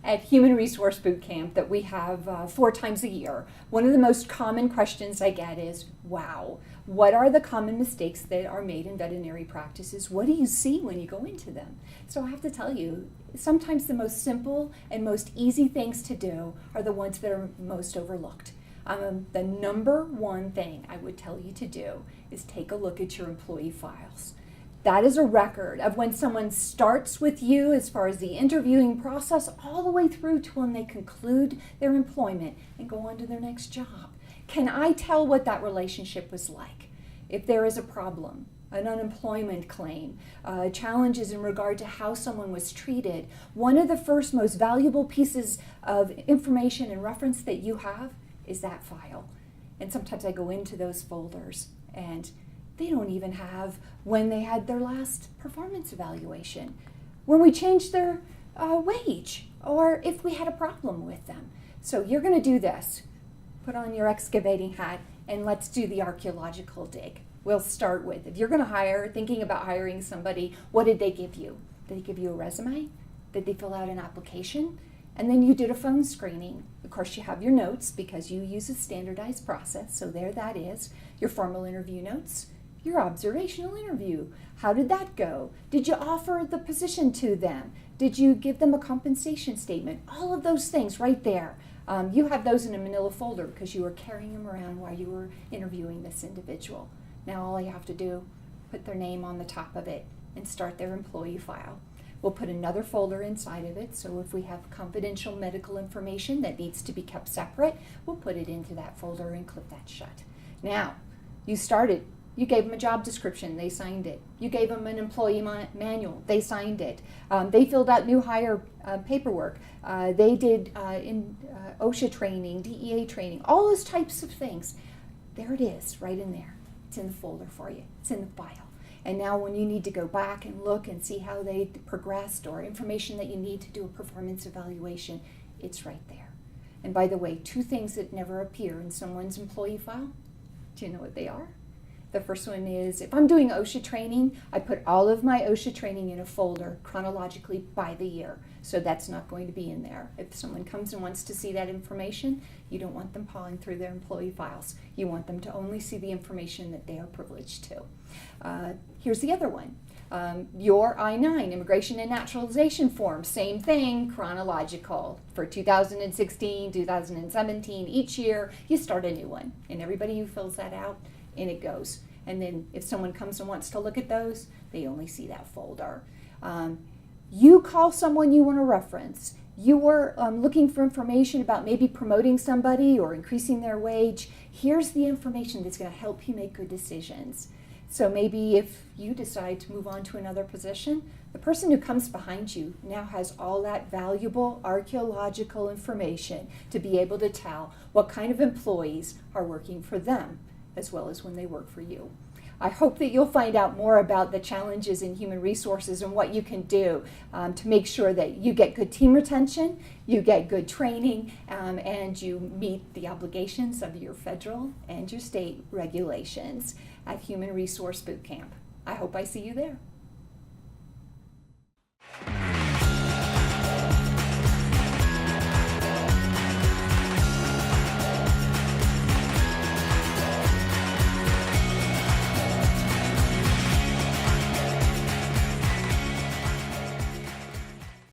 at Human Resource Boot Camp that we have 4 times a year, one of the most common questions I get is, wow, what are the common mistakes that are made in veterinary practices? What do you see when you go into them? So I have to tell you, sometimes the most simple and most easy things to do are the ones that are most overlooked. The number one thing I would tell you to do is take a look at your employee files. That is a record of when someone starts with you as far as the interviewing process all the way through to when they conclude their employment and go on to their next job. Can I tell what that relationship was like? If there is a problem, an unemployment claim, challenges in regard to how someone was treated, one of the first most valuable pieces of information and reference that you have is that file. And sometimes I go into those folders and they don't even have when they had their last performance evaluation, when we changed their wage, or if we had a problem with them. So you're going to do this. Put on your excavating hat and let's do the archaeological dig. We'll start with, if you're going to hire, thinking about hiring somebody, what did they give you? Did they give you a resume? Did they fill out an application? And then you did a phone screening. Of course, you have your notes because you use a standardized process, so there that is. Your formal interview notes, your observational interview. How did that go? Did you offer the position to them? Did you give them a compensation statement? All of those things right there. You have those in a manila folder because you were carrying them around while you were interviewing this individual. Now all you have to do, put their name on the top of it and start their employee file. We'll put another folder inside of it, so if we have confidential medical information that needs to be kept separate, we'll put it into that folder and clip that shut. Now, you started. You gave them a job description, they signed it. You gave them an employee manual, they signed it. They filled out new hire paperwork. They did OSHA training, DEA training, all those types of things. There it is, right in there. It's in the folder for you. It's in the file. And now when you need to go back and look and see how they progressed or information that you need to do a performance evaluation, it's right there. And by the way, 2 things that never appear in someone's employee file, do you know what they are? The first one is, if I'm doing OSHA training, I put all of my OSHA training in a folder chronologically by the year. So that's not going to be in there. If someone comes and wants to see that information, you don't want them pawing through their employee files. You want them to only see the information that they are privileged to. Here's the other one. Your I-9, Immigration and Naturalization Form, same thing, chronological. For 2016, 2017, each year, you start a new one. And everybody who fills that out, in it goes. And then if someone comes and wants to look at those, they only see that folder. You call someone you want to reference. You were looking for information about maybe promoting somebody or increasing their wage. Here's the information that's going to help you make good decisions. So maybe if you decide to move on to another position, the person who comes behind you now has all that valuable archaeological information to be able to tell what kind of employees are working for them, as well as when they work for you. I hope that you'll find out more about the challenges in human resources and what you can do to make sure that you get good team retention, you get good training, and you meet the obligations of your federal and your state regulations at Human Resource Boot Camp. I hope I see you there.